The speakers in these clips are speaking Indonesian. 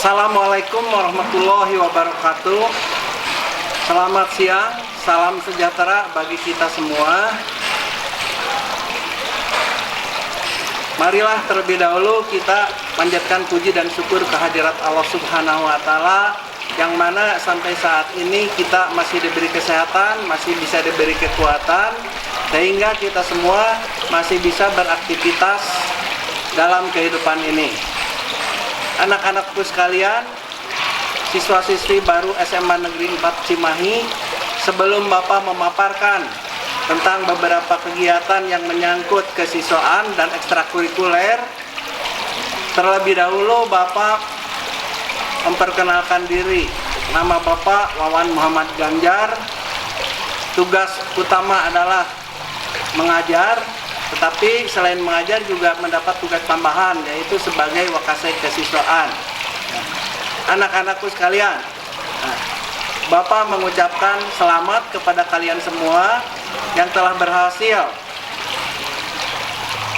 Assalamualaikum warahmatullahi wabarakatuh. Selamat siang, salam sejahtera bagi kita semua. Marilah terlebih dahulu kita panjatkan puji dan syukur kehadirat Allah Subhanahu wa Ta'ala, yang mana sampai saat ini kita masih diberi kesehatan, masih bisa diberi kekuatan, sehingga kita semua masih bisa beraktivitas dalam kehidupan ini. Anak-anakku sekalian, siswa-siswi baru SMA Negeri 4 Cimahi, sebelum Bapak memaparkan tentang beberapa kegiatan yang menyangkut kesiswaan dan ekstrakurikuler, terlebih dahulu Bapak memperkenalkan diri. Nama Bapak Wawan Muhammad Ganjar. Tugas utama adalah mengajar, tetapi selain mengajar juga mendapat tugas tambahan, yaitu sebagai wakasek kesiswaan. Anak-anakku sekalian, Bapak mengucapkan selamat kepada kalian semua yang telah berhasil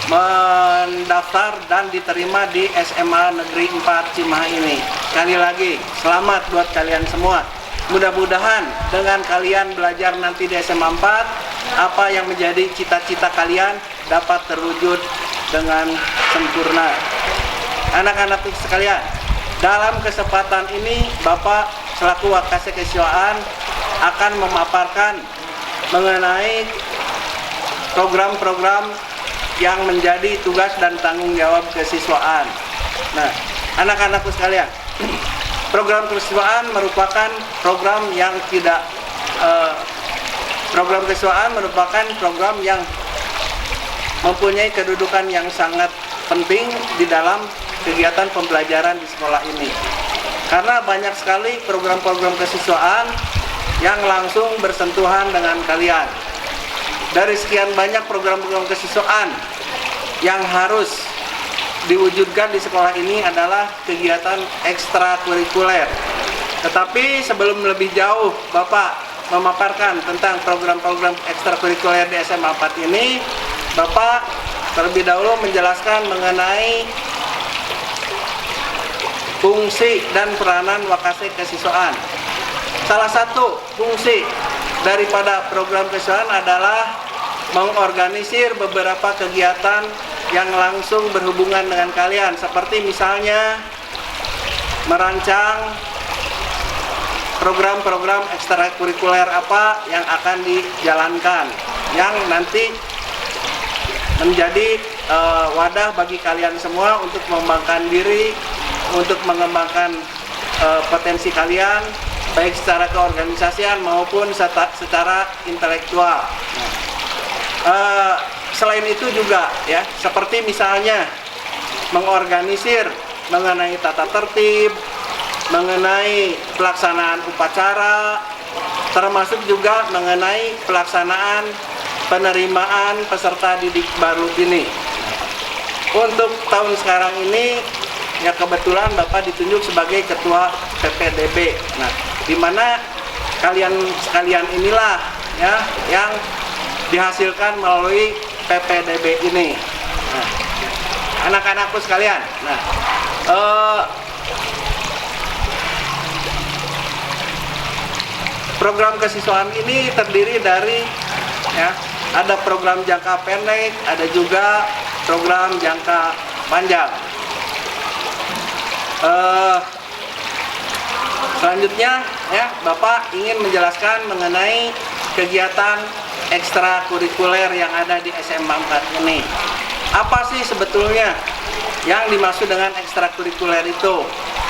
mendaftar dan diterima di SMA Negeri 4 Cimahi ini. Sekali lagi, selamat buat kalian semua. Mudah-mudahan dengan kalian belajar nanti di SMA 4, apa yang menjadi cita-cita kalian dapat terwujud dengan sempurna. Anak-anak sekalian, dalam kesempatan ini Bapak selaku wakasek kesiswaan akan memaparkan mengenai program-program yang menjadi tugas dan tanggung jawab kesiswaan. Nah, anak-anakku sekalian, program kesiswaan merupakan program yang program kesiswaan merupakan program yang mempunyai kedudukan yang sangat penting di dalam kegiatan pembelajaran di sekolah ini. Karena banyak sekali program-program kesiswaan yang langsung bersentuhan dengan kalian. Dari sekian banyak program-program kesiswaan yang harus diwujudkan di sekolah ini adalah kegiatan ekstrakurikuler. Tetapi sebelum lebih jauh Bapak memaparkan tentang program-program ekstrakurikuler di SMA 4 ini, Bapak terlebih dahulu menjelaskan mengenai fungsi dan peranan wakasek kesiswaan. Salah satu fungsi daripada program kesiswaan adalah mengorganisir beberapa kegiatan yang langsung berhubungan dengan kalian, seperti misalnya merancang program-program ekstrakurikuler apa yang akan dijalankan, yang nanti menjadi wadah bagi kalian semua untuk mengembangkan diri, untuk mengembangkan potensi kalian, baik secara keorganisasian maupun secara intelektual. Selain itu juga ya, seperti misalnya mengorganisir mengenai tata tertib, mengenai pelaksanaan upacara, termasuk juga mengenai pelaksanaan penerimaan peserta didik baru ini. Untuk tahun sekarang ini ya kebetulan Bapak ditunjuk sebagai ketua PPDB. Nah, di mana kalian sekalian inilah ya yang dihasilkan melalui PPDB ini. Nah, anak-anakku sekalian. Nah, program kesiswaan ini terdiri dari ya, ada program jangka pendek, ada juga program jangka panjang. Selanjutnya ya, Bapak ingin menjelaskan mengenai kegiatan ekstrakurikuler yang ada di SMA 4 ini. Apa sih sebetulnya yang dimaksud dengan ekstrakurikuler itu?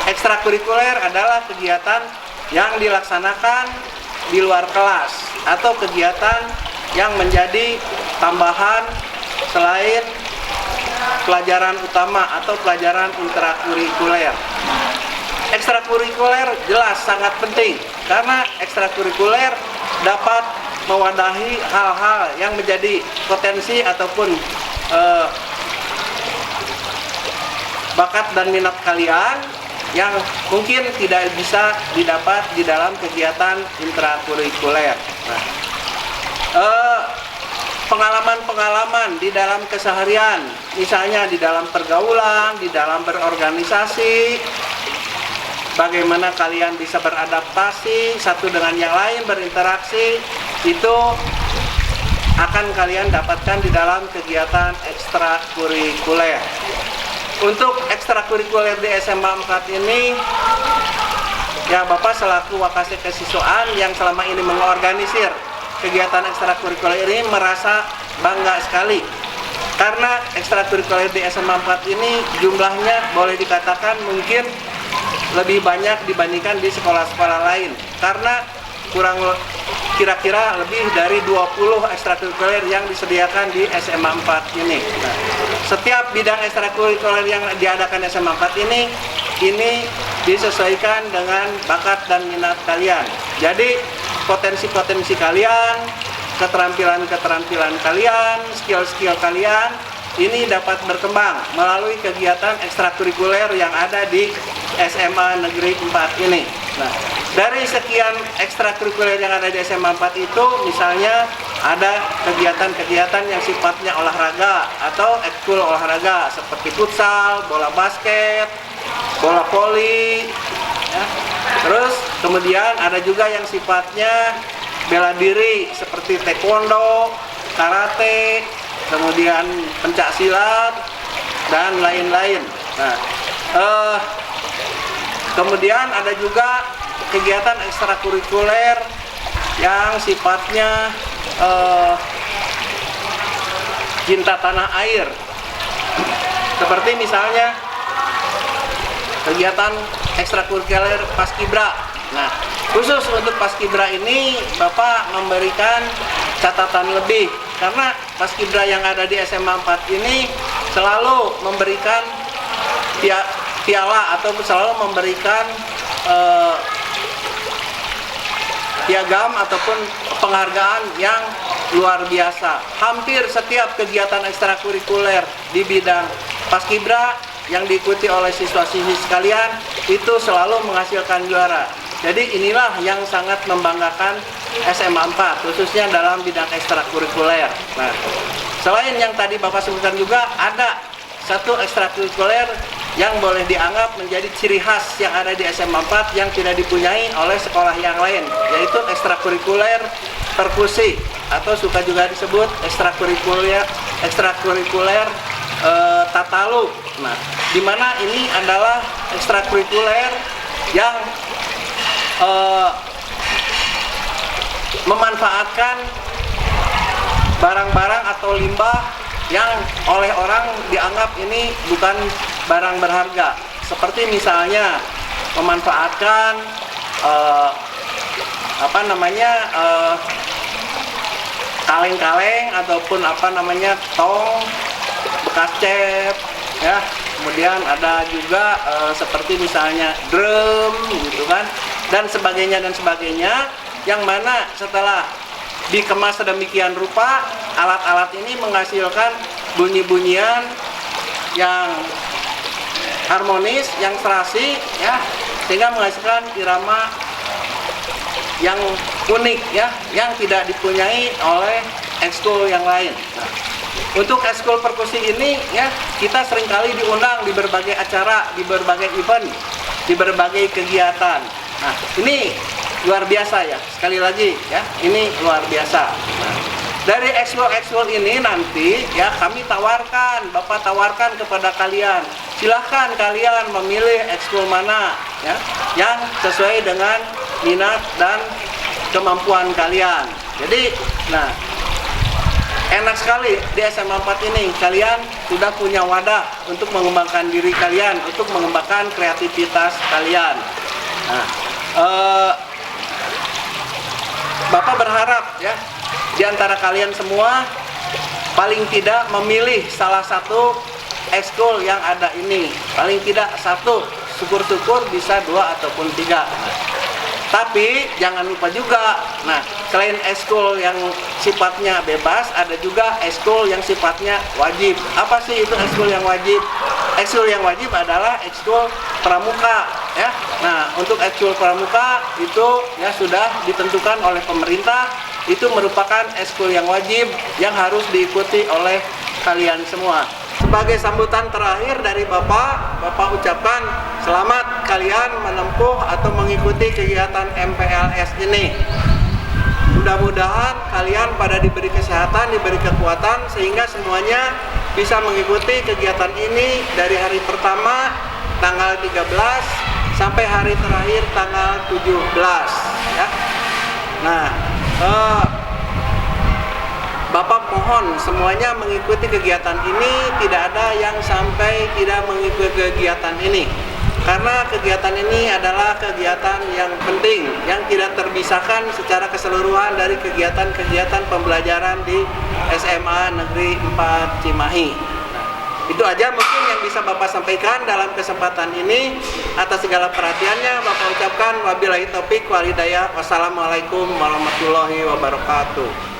Ekstrakurikuler adalah kegiatan yang dilaksanakan di luar kelas atau kegiatan yang menjadi tambahan selain pelajaran utama atau pelajaran intrakurikuler. Ekstrakurikuler jelas sangat penting karena ekstrakurikuler dapat mewadahi hal-hal yang menjadi potensi ataupun bakat dan minat kalian yang mungkin tidak bisa didapat di dalam kegiatan intrakurikuler. Nah, pengalaman-pengalaman di dalam keseharian, misalnya di dalam pergaulan, di dalam berorganisasi, bagaimana kalian bisa beradaptasi satu dengan yang lain, berinteraksi, itu akan kalian dapatkan di dalam kegiatan ekstrakurikuler. Untuk ekstrakurikuler di SMA 4 ini, ya Bapak selaku Wakasek Kesiswaan yang selama ini mengorganisir kegiatan ekstrakurikuler ini merasa bangga sekali. Karena ekstrakurikuler di SMA 4 ini jumlahnya boleh dikatakan mungkin lebih banyak dibandingkan di sekolah-sekolah lain. Karena kira-kira lebih dari 20 ekstrakurikuler yang disediakan di SMA 4 ini. Nah, setiap bidang ekstrakurikuler yang diadakan di SMA 4 ini disesuaikan dengan bakat dan minat kalian. Jadi potensi-potensi kalian, keterampilan-keterampilan kalian, skill-skill kalian ini dapat berkembang melalui kegiatan ekstrakurikuler yang ada di SMA Negeri 4 ini. Nah, dari sekian ekstrakurikuler yang ada di SMA 4 itu, misalnya ada kegiatan-kegiatan yang sifatnya olahraga atau ekskul olahraga seperti futsal, bola basket, bola voli, ya. Terus kemudian ada juga yang sifatnya bela diri seperti taekwondo, karate, kemudian pencak silat dan lain-lain. Nah, kemudian ada juga kegiatan ekstrakurikuler yang sifatnya cinta tanah air, seperti misalnya kegiatan ekstrakurikuler Paskibra. Nah, khusus untuk Paskibra ini Bapak memberikan catatan lebih karena Paskibra yang ada di SMA 4 ini selalu memberikan piala atau selalu memberikan piagam ataupun penghargaan yang luar biasa. Hampir setiap kegiatan ekstrakurikuler di bidang Paskibra yang diikuti oleh siswa-siswi sekalian itu selalu menghasilkan juara. Jadi inilah yang sangat membanggakan SMA 4 khususnya dalam bidang ekstrakurikuler. Nah, selain yang tadi Bapak sebutkan juga ada satu ekstrakurikuler yang boleh dianggap menjadi ciri khas yang ada di SMA 4 yang tidak dipunyai oleh sekolah yang lain, yaitu ekstrakurikuler perkusi atau suka juga disebut ekstrakurikuler tatalu. Nah, di mana ini adalah ekstrakurikuler yang memanfaatkan barang-barang atau limbah yang oleh orang dianggap ini bukan barang berharga. Seperti misalnya memanfaatkan kaleng-kaleng ataupun tong bekas cat, ya. Kemudian ada juga seperti misalnya drum gitu kan, dan sebagainya, yang mana setelah dikemas sedemikian rupa, alat-alat ini menghasilkan bunyi-bunyian yang harmonis, yang serasi, ya, sehingga menghasilkan irama yang unik, ya, yang tidak dipunyai oleh ekskul yang lain. Nah, untuk ekskul perkusi ini, ya, kita seringkali diundang di berbagai acara, di berbagai event, di berbagai kegiatan. Nah, ini luar biasa, ya, sekali lagi, ya, ini luar biasa. Nah, dari ekskul ini nanti, ya, kami tawarkan, Bapak tawarkan kepada kalian, silahkan kalian memilih ekskul mana, ya, yang sesuai dengan minat dan kemampuan kalian. Jadi, nah, enak sekali di SMA 4 ini kalian sudah punya wadah untuk mengembangkan diri kalian, untuk mengembangkan kreativitas kalian. Nah, Bapak berharap, ya, di antara kalian semua paling tidak memilih salah satu ekskul yang ada ini, paling tidak satu, syukur-syukur bisa 2 ataupun 3. Tapi jangan lupa juga, nah, selain ekskul yang sifatnya bebas, ada juga ekskul yang sifatnya wajib. Apa sih itu ekskul yang wajib? Ekskul yang wajib adalah ekskul pramuka, ya. Nah, untuk ekskul pramuka itu, ya, sudah ditentukan oleh pemerintah, itu merupakan ekskul yang wajib yang harus diikuti oleh kalian semua. sebagai sambutan terakhir dari Bapak ucapkan selamat kalian menempuh atau mengikuti kegiatan MPLS ini. Mudah-mudahan kalian pada diberi kesehatan, diberi kekuatan sehingga semuanya bisa mengikuti kegiatan ini dari hari pertama tanggal 13 sampai hari terakhir tanggal 17 ya. Nah, Bapak mohon semuanya mengikuti kegiatan ini, tidak ada yang sampai tidak mengikuti kegiatan ini. Karena kegiatan ini adalah kegiatan yang penting, yang tidak terpisahkan secara keseluruhan dari kegiatan-kegiatan pembelajaran di SMA Negeri 4 Cimahi. Itu aja mungkin yang bisa Bapak sampaikan dalam kesempatan ini. Atas segala perhatiannya Bapak ucapkan wabillahi taufik wal hidayah. Wassalamualaikum warahmatullahi wabarakatuh.